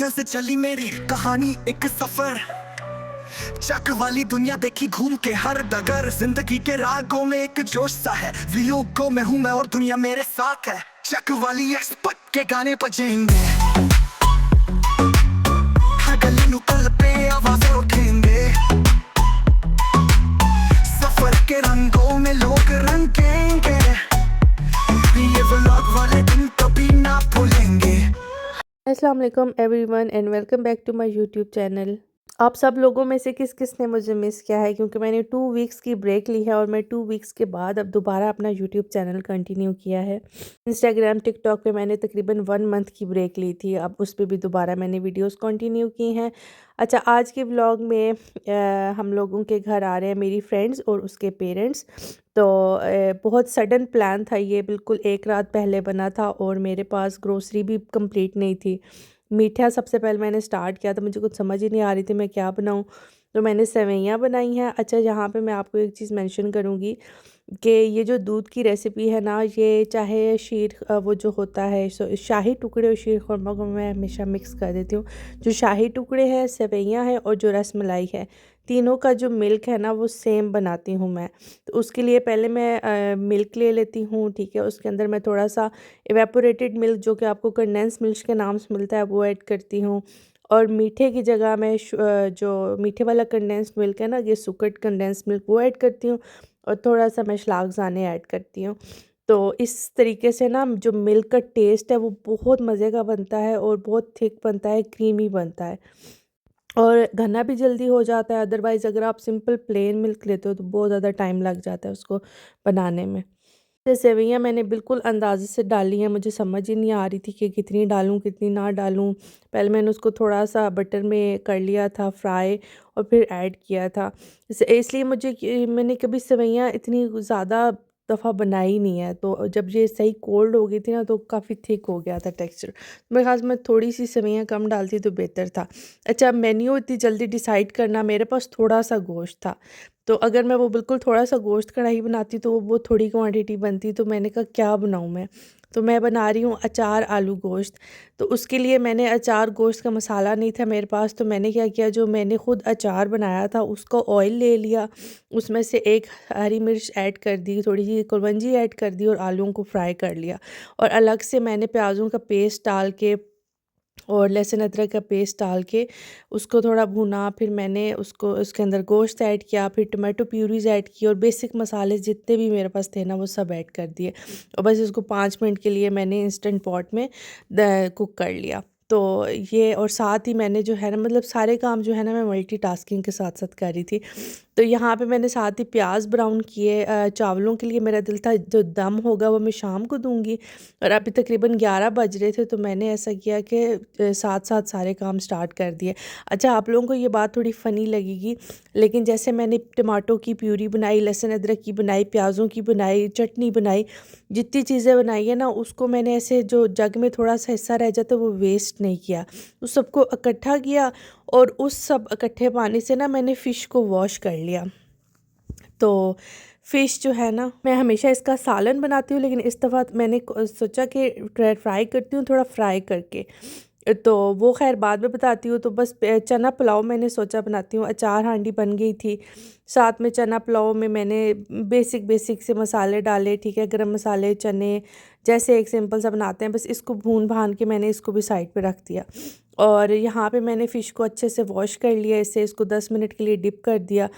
London से चली मेरी कहानी एक सफर। चक वाली दुनिया देखी घूम के हर डगर। जिंदगी के रागों में एक जोश सा है। वियोगों में हूँ मैं और दुनिया मेरे साथ है। चक वाली एक्सपर्ट के गाने बजेंगे। गली नुकल पे आवाजें उठेंगे। सफर के रंगों में लोग रंगेंगे। ये व्लॉग वाले दिन कभी ना भूलेंगे। अस्सलाम वालेकुम everyone and welcome back to my YouTube channel. आप सब लोगों में से किस किस ने मुझे मिस किया है, क्योंकि मैंने 2 वीक्स की ब्रेक ली है और मैं 2 वीक्स के बाद अब दोबारा अपना यूट्यूब चैनल कंटिन्यू किया है। इंस्टाग्राम टिकटॉक पे मैंने तकरीबन 1 मंथ की ब्रेक ली थी, अब उस पर भी दोबारा मैंने वीडियोस कंटिन्यू की हैं। अच्छा, आज के व्लॉग में हम लोगों के घर आ रहे हैं मेरी फ्रेंड्स और उसके पेरेंट्स। तो बहुत सडन प्लान था ये, बिल्कुल एक रात पहले बना था और मेरे पास ग्रोसरी भी कंप्लीट नहीं थी। मीठा सबसे पहले मैंने स्टार्ट किया तो मुझे कुछ समझ ही नहीं आ रही थी मैं क्या बनाऊं, तो मैंने सेवइयाँ बनाई हैं। अच्छा, यहाँ पे मैं आपको एक चीज़ मेंशन करूँगी कि ये जो दूध की रेसिपी है ना, ये चाहे वो जो होता है शाही टुकड़े और शीर खुरमा को मैं हमेशा मिक्स कर देती हूँ। जो शाही टुकड़े हैं, सेवइयाँ हैं और जो रसमलाई है, तीनों का जो मिल्क है ना वो सेम बनाती हूँ मैं। तो उसके लिए पहले मैं मिल्क ले लेती हूँ, ठीक है। उसके अंदर मैं थोड़ा सा इवेपोरेटेड मिल्क, जो कि आपको कंडेंस मिल्क के नाम से मिलता है, वो ऐड करती हूँ। और मीठे की जगह मैं जो मीठे वाला कंडेंस्ड मिल्क है ना, ये सुकट कंडेंस्ड मिल्क, वो ऐड करती हूँ। और थोड़ा सा मैं शलागज़ाने ऐड करती हूँ। तो इस तरीके से ना जो मिल्क का टेस्ट है वो बहुत मज़े का बनता है और बहुत थिक बनता है, क्रीमी बनता है और घना भी जल्दी हो जाता है। अदरवाइज़ अगर आप सिंपल प्लेन मिल्क लेते हो तो बहुत ज़्यादा टाइम लग जाता है उसको बनाने में। ये सेवइयाँ मैंने बिल्कुल अंदाज़े से डाली हैं, मुझे समझ ही नहीं आ रही थी कि कितनी डालूँ कितनी ना डालूँ। पहले मैंने उसको थोड़ा-सा बटर में कर लिया था फ्राई और फिर ऐड किया था। इसलिए मैंने कभी सेवइयाँ इतनी ज़्यादा दफ़ा बनाई नहीं है, तो जब ये सही कोल्ड हो गई थी ना तो काफ़ी थिक हो गया था टेक्सचर। मेरे ख़्याल से मैं थोड़ी-सी सेवइयाँ कम डालती तो बेहतर था। अच्छा, मेन्यू इतनी जल्दी डिसाइड करना, मेरे पास थोड़ा-सा गोश्त था। तो अगर मैं वो बिल्कुल थोड़ा-सा गोश्त कढ़ाई बनाती तो वो थोड़ी क्वांटिटी बनती, तो मैंने कहा क्या बनाऊँ मैं? तो मैं बना रही हूँ अचार आलू गोश्त। तो उसके लिए मैंने अचार गोश्त का मसाला नहीं था मेरे पास, तो मैंने क्या किया, जो मैंने खुद अचार बनाया था उसका ऑयल ले लिया, उसमें से एक हरी मिर्च ऐड कर दी, थोड़ी-सी कुलवंजी ऐड कर दी और आलूओं को फ्राई कर लिया। और अलग से मैंने प्याज़ों का पेस्ट डाल के और लहसुन अदरक का पेस्ट डाल के उसको थोड़ा भुना, फिर मैंने उसको उसके अंदर गोश्त ऐड किया, फिर टमाटो प्यूरीज़ ऐड की और बेसिक मसाले जितने भी मेरे पास थे ना वो सब ऐड कर दिए और बस इसको 5 मिनट के लिए मैंने इंस्टेंट पॉट में कुक कर लिया। तो ये, और साथ ही मैंने जो है ना, मतलब सारे काम जो है ना मैं मल्टीटास्किंग के साथ साथ कर रही थी। तो यहाँ पे मैंने साथ ही प्याज ब्राउन किए। चावलों के लिए मेरा दिल था जो दम होगा वो मैं शाम को दूंगी, और अभी तकरीबन 11 बज रहे थे, तो मैंने ऐसा किया कि साथ साथ सारे काम स्टार्ट कर दिए। अच्छा, आप लोगों को ये बात थोड़ी फ़नी लगेगी, लेकिन जैसे मैंने टमाटो की प्यूरी बनाई, लहसुन अदरक की बनाई, प्याज़ों की बनाई, चटनी बनाई, जितनी चीज़ें बनाई है ना, उसको मैंने ऐसे जो जग में थोड़ा सा हिस्सा रह जाता वो वेस्ट नहीं किया, उस सबको इकट्ठा किया। और उस सब इकट्ठे पानी से ना मैंने फ़िश को वॉश कर लिया। तो फ़िश जो है ना, मैं हमेशा इसका सालन बनाती हूँ, लेकिन इस दफ़ा मैंने सोचा कि फ्राई करती हूँ, थोड़ा फ्राई करके। तो वो ख़ैर बाद में बताती हूँ। तो बस चना पुलाव मैंने सोचा बनाती हूँ। अचार हांडी बन गई थी, साथ में चना पुलाव में मैंने बेसिक बेसिक से मसाले डाले, ठीक है, गरम मसाले, चने, जैसे एक सिंपल सा बनाते हैं, बस इसको भून भान के मैंने इसको भी साइड पे रख दिया। और यहाँ पे मैंने फ़िश को अच्छे से वॉश कर लिया, इससे इसको 10 मिनट के लिए डिप कर दिया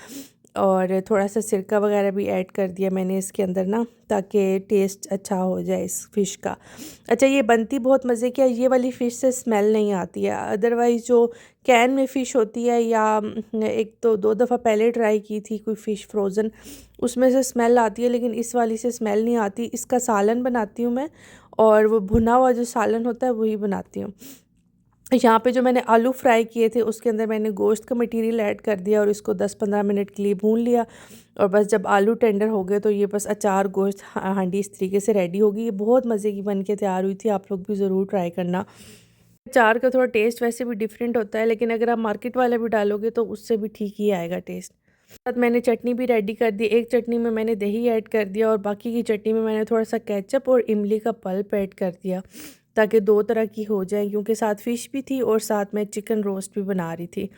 और थोड़ा सा सिरका वगैरह भी ऐड कर दिया मैंने इसके अंदर ना, ताकि टेस्ट अच्छा हो जाए इस फ़िश का। अच्छा, ये बनती बहुत मज़े की है, ये वाली फ़िश से स्मेल नहीं आती है। अदरवाइज़ जो कैन में फ़िश होती है, या एक तो 2 दफ़ा पहले ट्राई की थी कोई फ़िश फ्रोज़न, उसमें से स्मेल आती है, लेकिन इस वाली से स्मेल नहीं आती। इसका सालन बनाती हूँ मैं, और वो भुना हुआ जो सालन होता है वही बनाती हूँ। यहाँ पे जो मैंने आलू फ्राई किए थे उसके अंदर मैंने गोश्त का मटेरियल ऐड कर दिया और इसको 10-15 मिनट के लिए भून लिया। और बस जब आलू टेंडर हो गए तो ये बस अचार गोश्त हांडी इस तरीके से रेडी होगी। ये बहुत मज़े की बन के तैयार हुई थी, आप लोग भी ज़रूर ट्राई करना। अचार का थोड़ा टेस्ट वैसे भी डिफरेंट होता है, लेकिन अगर आप मार्केट वाला भी डालोगे तो उससे भी ठीक ही आएगा टेस्ट। साथ मैंने चटनी भी रेडी कर दी। एक चटनी में मैंने दही ऐड कर दिया और बाकी की चटनी में मैंने थोड़ा सा केचप और इमली का पल्प ऐड कर दिया। ताकि 2 तरह की हो जाए, क्योंकि साथ फ़िश भी थी और साथ में चिकन रोस्ट भी बना रही थी।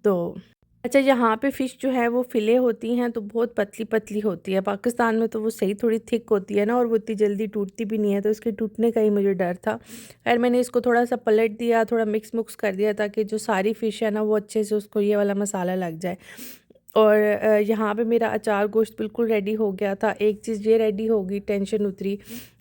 तो अच्छा, यहाँ पे फ़िश जो है वो फ़िले होती हैं तो बहुत पतली-पतली होती है। पाकिस्तान में तो वो सही थोड़ी थिक होती है ना, और वो इतनी जल्दी टूटती भी नहीं है, तो इसके टूटने का ही मुझे डर था। ख़ैर मैंने इसको थोड़ा-सा पलट दिया, थोड़ा मिक्स-मुक्स कर दिया ताकि जो सारी फ़िश है ना वो अच्छे से उसको ये वाला मसाला लग जाए। और यहाँ पे मेरा अचार गोश्त बिल्कुल रेडी हो गया था। एक चीज़ ये रेडी हो गई, टेंशन उतरी।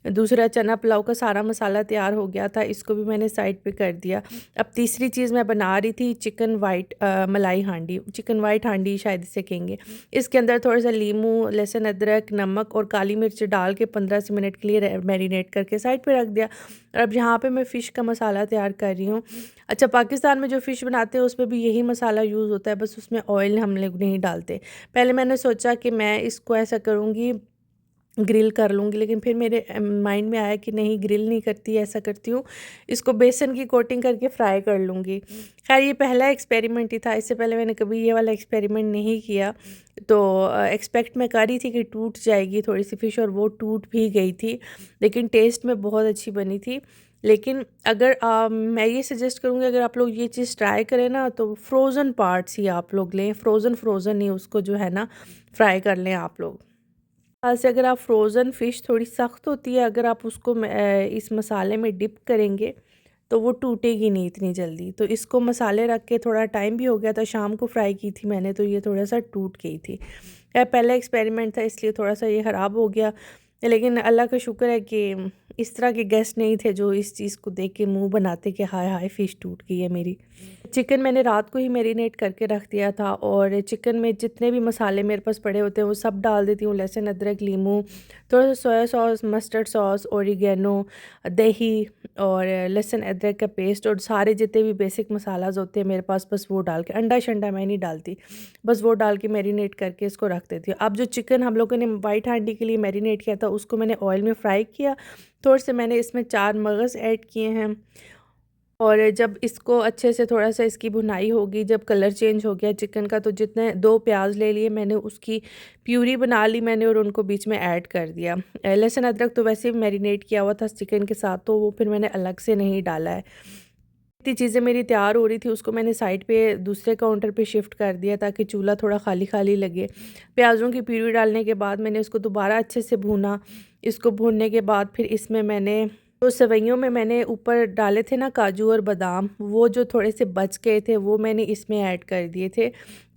दूसरा, चना पुलाव का सारा मसाला तैयार हो गया था, इसको भी मैंने साइड पे कर दिया। अब तीसरी चीज़ मैं बना रही थी चिकन वाइट मलाई हांडी, चिकन वाइट हांडी शायद इसे कहेंगे। इसके अंदर थोड़ा-सा लीमू, लहसुन, अदरक, नमक और काली मिर्च डाल के 15 से मिनट के लिए मैरिनेट करके साइड पे रख दिया। और अब यहाँ पे मैं फ़िश का मसाला तैयार कर रही हूँ। अच्छा, पाकिस्तान में जो फ़िश बनाते हैं उसमें भी यही मसाला यूज़ होता है, बस उसमें ऑयल हम लोग नहीं डालते। पहले मैंने सोचा कि मैं इसको ऐसा करूँगी, ग्रिल कर लूँगी, लेकिन फिर मेरे माइंड में आया कि नहीं, ग्रिल नहीं करती, ऐसा करती हूँ इसको बेसन की कोटिंग करके फ्राई कर लूँगी। ख़ैर ये पहला एक्सपेरिमेंट ही था, इससे पहले मैंने कभी ये वाला एक्सपेरिमेंट नहीं किया। तो एक्सपेक्ट मैं कर रही थी कि टूट जाएगी थोड़ी सी फ़िश, और वो टूट भी गई थी, लेकिन टेस्ट में बहुत अच्छी बनी थी। लेकिन अगर मैं ये सजेस्ट करूँगी, अगर आप लोग ये चीज़ ट्राई करें ना तो फ्रोज़न पार्ट्स ही आप लोग लें, फ्रोज़न ही उसको जो है ना फ्राई कर लें आप लोग। से अगर आप फ्रोज़न फ़िश थोड़ी सख्त होती है, अगर आप उसको इस मसाले में डिप करेंगे तो वो टूटेगी नहीं इतनी जल्दी। तो इसको मसाले रख के थोड़ा टाइम भी हो गया था, शाम को फ्राई की थी मैंने, तो ये थोड़ा-सा टूट गई थी। खैर पहला एक्सपेरिमेंट था इसलिए थोड़ा-सा ये ख़राब हो गया, लेकिन अल्लाह का शुक्र है कि इस तरह के गेस्ट नहीं थे जो इस चीज़ को देख के मुँह बनाते कि हाय हाय फ़िश टूट गई है मेरी। चिकन मैंने रात को ही मैरिनेट करके रख दिया था, और चिकन में जितने भी मसाले मेरे पास पड़े होते हैं वो सब डाल देती हूँ। लहसुन, अदरक, लीमू, थोड़ा सा soya sauce, mustard sauce, oregano, दही और लहसुन अदरक का पेस्ट, और सारे जितने भी बेसिक मसालाज होते हैं मेरे पास, बस वो डाल के, अंडा शंडा मैं नहीं डालती, बस वो डाल के मैरिनेट करके इसको रख देती हूँ। अब जो चिकन हम लोगों ने वाइट हांडी के लिए मैरिनेट किया था उसको मैंने ऑयल में फ्राई किया। थोड़े से मैंने इसमें 4 मगज़ ऐड किए हैं, और जब इसको अच्छे से थोड़ा-सा इसकी भुनाई होगी, जब कलर चेंज हो गया चिकन का, तो जितने 2 प्याज़ ले लिए मैंने, उसकी प्यूरी बना ली मैंने और उनको बीच में ऐड कर दिया। लहसुन अदरक तो वैसे ही मैरिनेट किया हुआ था चिकन के साथ, तो वो फिर मैंने अलग से नहीं डाला है। इतनी चीज़ें मेरी तैयार हो रही थी, उसको मैंने साइड पे दूसरे काउंटर पे शिफ्ट कर दिया ताकि चूल्हा थोड़ा खाली-खाली लगे। प्याज़ों की प्यूरी डालने के बाद मैंने उसको दोबारा अच्छे से भूना। इसको भूनने के बाद फिर इसमें मैंने, तो सेवइयों में मैंने ऊपर डाले थे ना काजू और बादाम, वो जो थोड़े से बच गए थे वो मैंने इसमें ऐड कर दिए थे,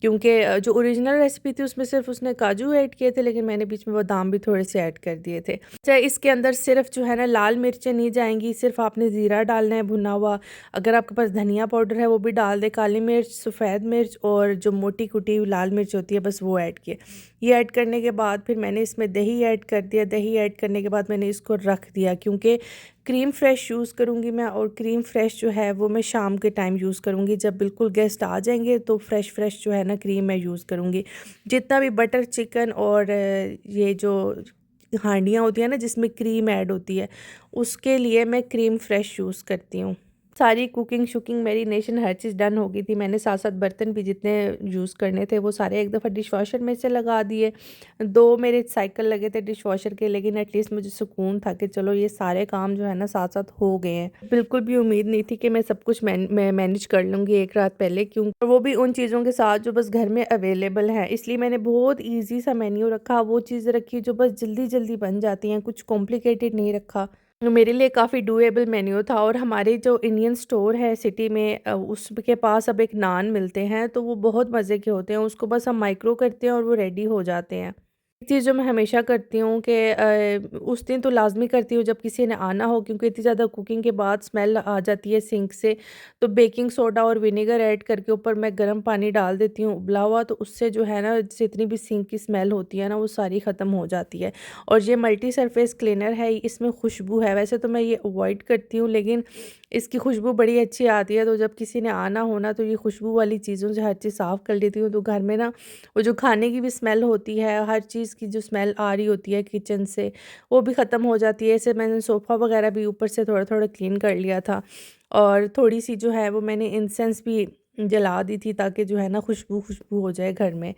क्योंकि जो ओरिजिनल रेसिपी थी उसमें सिर्फ उसने काजू ऐड किए थे, लेकिन मैंने बीच में बादाम भी थोड़े से ऐड कर दिए थे। अच्छा, इसके अंदर सिर्फ जो है ना लाल मिर्चें नहीं जाएंगी, सिर्फ आपने ज़ीरा डालना है भुना हुआ। अगर आपके पास धनिया पाउडर है वो भी डाल दे, काली मिर्च, सफ़ेद मिर्च और जो मोटी कुटी हुई लाल मिर्च होती है, बस वो ऐड किए। ये ऐड करने के बाद फिर मैंने इसमें दही ऐड कर दिया। दही ऐड करने के बाद मैंने इसको रख दिया, क्योंकि क्रीम फ्रेश यूज़ करूँगी मैं, और क्रीम फ्रेश जो है वो मैं शाम के टाइम यूज़ करूँगी, जब बिल्कुल गेस्ट आ जाएंगे तो फ्रेश जो है ना क्रीम मैं यूज़ करूँगी। जितना भी बटर चिकन और ये जो हांडियाँ होती हैं ना जिसमें क्रीम ऐड होती है, उसके लिए मैं क्रीम फ्रेश यूज़ करती हूँ। सारी कुकिंग शुकिंग मैरिनेशन हर चीज़ डन हो गई थी। मैंने साथ-साथ बर्तन भी जितने यूज़ करने थे वो सारे एक दफ़ा डिशवॉशर में से लगा दिए। 2 मेरे साइकिल लगे थे डिशवॉशर के, लेकिन एटलीस्ट मुझे सुकून था कि चलो ये सारे काम जो है ना साथ-साथ हो गए हैं। बिल्कुल भी उम्मीद नहीं थी कि मैं सब कुछ मैं मैनेज कर लूँगी एक रात पहले, क्यों, और वो भी उन चीज़ों के साथ जो बस घर में अवेलेबल हैं। इसलिए मैंने बहुत ईज़ी सा मेन्यू रखा, वो चीज़ें रखी जो बस जल्दी-जल्दी बन जाती हैं, कुछ कॉम्प्लिकेटेड नहीं रखा। मेरे लिए काफ़ी डूएबल मेन्यू था, और हमारे जो इंडियन स्टोर है सिटी में, उसके पास अब एक नान मिलते हैं, तो वो बहुत मज़े के होते हैं। उसको बस हम माइक्रो करते हैं और वो रेडी हो जाते हैं। एक चीज़ जो मैं हमेशा करती हूँ कि उस दिन तो लाज़मी करती हूँ जब किसी ने आना हो, क्योंकि इतनी ज़्यादा कुकिंग के बाद स्मेल आ जाती है सिंक से, तो बेकिंग सोडा और विनेगर ऐड करके ऊपर मैं गर्म पानी डाल देती हूँ उबला हुआ, तो उससे जो है ना जितनी भी सिंक की स्मेल होती है ना वो सारी ख़त्म हो जाती है। और ये मल्टी सरफेस क्लीनर है, इसमें खुशबू है, वैसे तो मैं ये अवॉइड करती हूँ, लेकिन इसकी खुशबू बड़ी अच्छी आती है, तो जब किसी ने आना हो ना तो ये खुशबू वाली चीज़ों से हर चीज़ साफ़ कर लेती हूँ, तो घर में ना वो जो खाने की भी स्मेल होती है, हर चीज़ की जो स्मेल आ रही होती है किचन से, वो भी ख़त्म हो जाती है। ऐसे मैंने सोफ़ा वगैरह भी ऊपर से थोड़ा-थोड़ा क्लीन कर लिया था, और थोड़ी-सी जो है वो मैंने इंसेंस भी जला दी थी ताकि जो है ना खुशबू हो जाए घर में।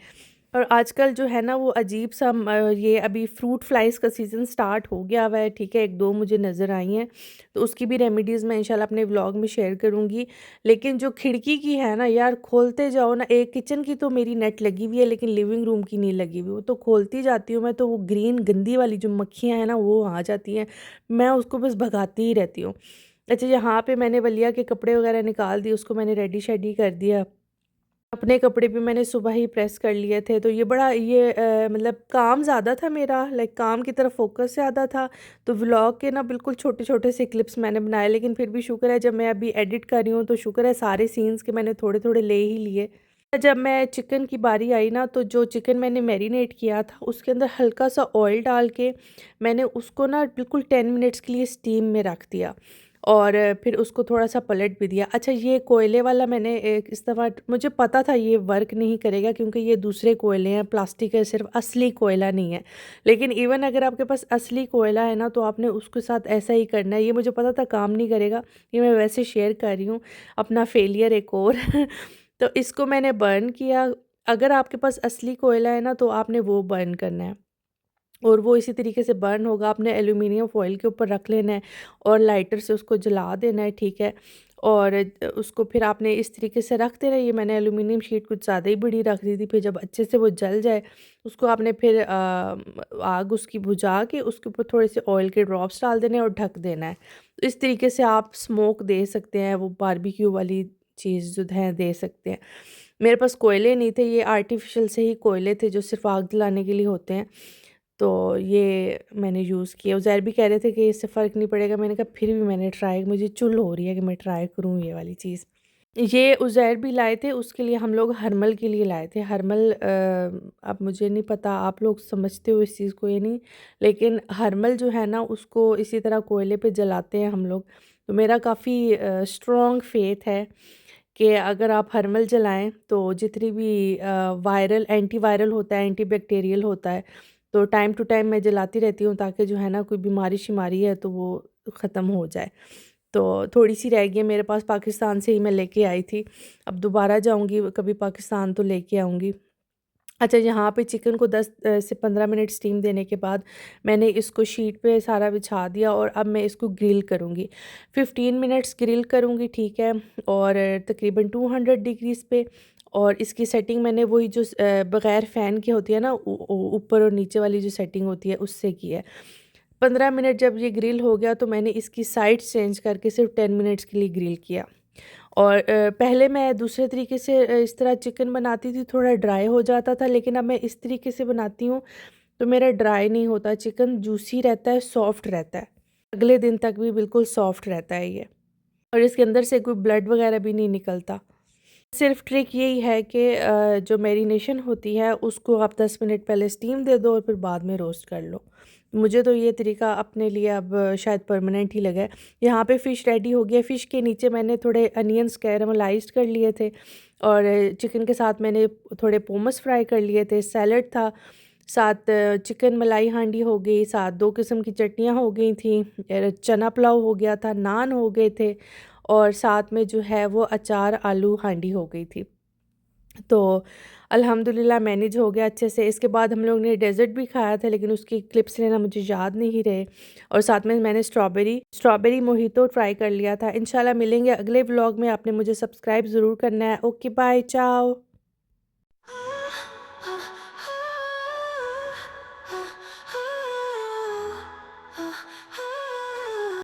और आजकल जो है ना वो अजीब-सा ये अभी फ्रूट फ्लाइज़ का सीज़न स्टार्ट हो गया हुआ है, ठीक है? 1-2 मुझे नज़र आई हैं, तो उसकी भी रेमेडीज़ मैं इंशाल्लाह अपने व्लॉग में शेयर करूँगी। लेकिन जो खिड़की की है ना यार, खोलते जाओ ना, एक किचन की तो मेरी नेट लगी हुई है लेकिन लिविंग रूम की नहीं लगी हुई। वो तो खोलती जाती हूँ मैं, तो वो ग्रीन गंदी वाली जो मक्खियाँ हैं ना वो आ जाती हैं, मैं उसको बस भगाती ही रहती हूँ। अच्छा, यहाँ पे मैंने वलिया के कपड़े वगैरह निकाल दिए, उसको मैंने रेडी-शेडी कर दिया। अपने कपड़े भी मैंने सुबह ही प्रेस कर लिए थे, तो ये बड़ा ये मतलब काम ज़्यादा था मेरा, लाइक काम की तरफ फ़ोकस ज़्यादा था, तो व्लॉग के ना बिल्कुल छोटे-छोटे से क्लिप्स मैंने बनाए, लेकिन फिर भी शुक्र है जब मैं अभी एडिट कर रही हूँ, तो शुक्र है सारे सीन्स के मैंने थोड़े-थोड़े ले ही लिए। जब मैं चिकन की बारी आई ना, तो जो चिकन मैंने मैरिनेट किया था, उसके अंदर हल्का-सा ऑयल डाल के मैंने उसको ना बिल्कुल 10 मिनट्स के लिए स्टीम में रख दिया और फिर उसको थोड़ा-सा पलट भी दिया। अच्छा, ये कोयले वाला मैंने एक इस दफ़ा, मुझे पता था ये वर्क नहीं करेगा क्योंकि ये दूसरे कोयले हैं, प्लास्टिक है, सिर्फ़ असली कोयला नहीं है। लेकिन इवन अगर आपके पास असली कोयला है ना, तो आपने उसके साथ ऐसा ही करना है। ये मुझे पता था काम नहीं करेगा, ये मैं वैसे शेयर कर रही हूँ, अपना फेलियर एक और। तो इसको मैंने बर्न किया। अगर आपके पास असली कोयला है ना, तो आपने वो बर्न करना है। और वो इसी तरीके से बर्न होगा, आपने एल्यूमीनियम फॉइल के ऊपर रख लेना है और लाइटर से उसको जला देना है, ठीक है? और उसको फिर आपने इस तरीके से रख देना है। ये मैंने एल्यूमीनियम शीट कुछ ज़्यादा ही बड़ी रख दी थी, फिर जब अच्छे से वो जल जाए, उसको आपने फिर आग उसकी बुझा के उसके ऊपर थोड़े से ऑयल के ड्रॉप्स डाल देने हैं और ढक देना है। तो इस तरीके से आप स्मोक दे सकते हैं, वो बारबेक्यू वाली चीज़ जो है दे सकते हैं। मेरे पास कोयले नहीं थे, ये आर्टिफ़िशियल से ही कोयले थे जो सिर्फ़ आग जलाने के लिए होते हैं। तो ये मैंने यूज़ किया। उज़ैर भी कह रहे थे कि इससे फ़र्क नहीं पड़ेगा, मैंने कहा फिर भी मैंने ट्राई, मुझे चुल हो रही है कि मैं ट्राई करूँ ये वाली चीज़। ये उज़ैर भी लाए थे, उसके लिए हम लोग हरमल के लिए लाए थे। हरमल अब मुझे नहीं पता आप लोग समझते हो इस चीज़ को या नहीं, लेकिन हरमल जो है ना उसको इसी तरह कोयले पे जलाते हैं हम लोग। तो मेरा काफ़ी स्ट्रॉन्ग फ़ेथ है कि अगर आप हरमल जलाएँ तो जितनी भी वायरल एंटी होता है, एंटी बैक्टीरियल होता है, तो टाइम टू टाइम मैं जलाती रहती हूँ ताकि जो है ना कोई बीमारी-शिमारी है तो वो ख़त्म हो जाए। तो थोड़ी-सी रह गई है मेरे पास, पाकिस्तान से ही मैं लेके आई थी। अब दोबारा जाऊँगी कभी पाकिस्तान तो लेके आऊँगी। अच्छा, यहाँ पे चिकन को 10 से 15 मिनट स्टीम देने के बाद मैंने इसको शीट पे सारा बिछा दिया और अब मैं इसको ग्रिल करूँगी। 15 मिनट्स ग्रिल करूँगी, ठीक है? और तकरीबन 200 डिग्रीज़ पे, और इसकी सेटिंग मैंने वही जो बग़ैर फ़ैन की होती है ना, ऊपर और नीचे वाली जो सेटिंग होती है उससे की है। 15 मिनट जब ये ग्रिल हो गया तो मैंने इसकी साइड्स चेंज करके सिर्फ 10 मिनट्स के लिए ग्रिल किया। और पहले मैं दूसरे तरीके से इस तरह चिकन बनाती थी, थोड़ा ड्राई हो जाता था, लेकिन अब मैं इस तरीके से बनाती हूँ तो मेरा ड्राई नहीं होता, चिकन जूसी रहता है, सॉफ्ट रहता है। अगले दिन तक भी बिल्कुल सॉफ्ट रहता है ये, और इसके अंदर से कोई ब्लड वगैरह भी नहीं निकलता। सिर्फ ट्रिक यही है कि जो मैरिनेशन होती है उसको आप 10 मिनट पहले स्टीम दे दो और फिर बाद में रोस्ट कर लो। मुझे तो ये तरीका अपने लिए अब शायद परमानेंट ही लगा है। यहाँ पे फ़िश रेडी हो गया। फ़िश के नीचे मैंने थोड़े अनियंस कैरामलाइज़्ड कर लिए थे और चिकन के साथ मैंने थोड़े पोमस फ्राई कर लिए थे, सैलड था, साथ चिकन मलाई हांडी हो गई, साथ 2 किस्म की चटनियाँ हो गई थी, चना पुलाव हो गया था, नान हो गए थे और साथ में जो है वो अचार आलू हांडी हो गई थी। तो अल्हम्दुलिल्लाह मैनेज हो गया अच्छे से। इसके बाद हम लोग ने डेज़र्ट भी खाया था, लेकिन उसकी क्लिप्स लेना मुझे याद नहीं रहे, और साथ में मैंने स्ट्रॉबेरी मोहितो ट्राई कर लिया था। इंशाल्लाह मिलेंगे अगले व्लॉग में। आपने मुझे सब्सक्राइब ज़रूर करना है। ओके, बाय, चाओ।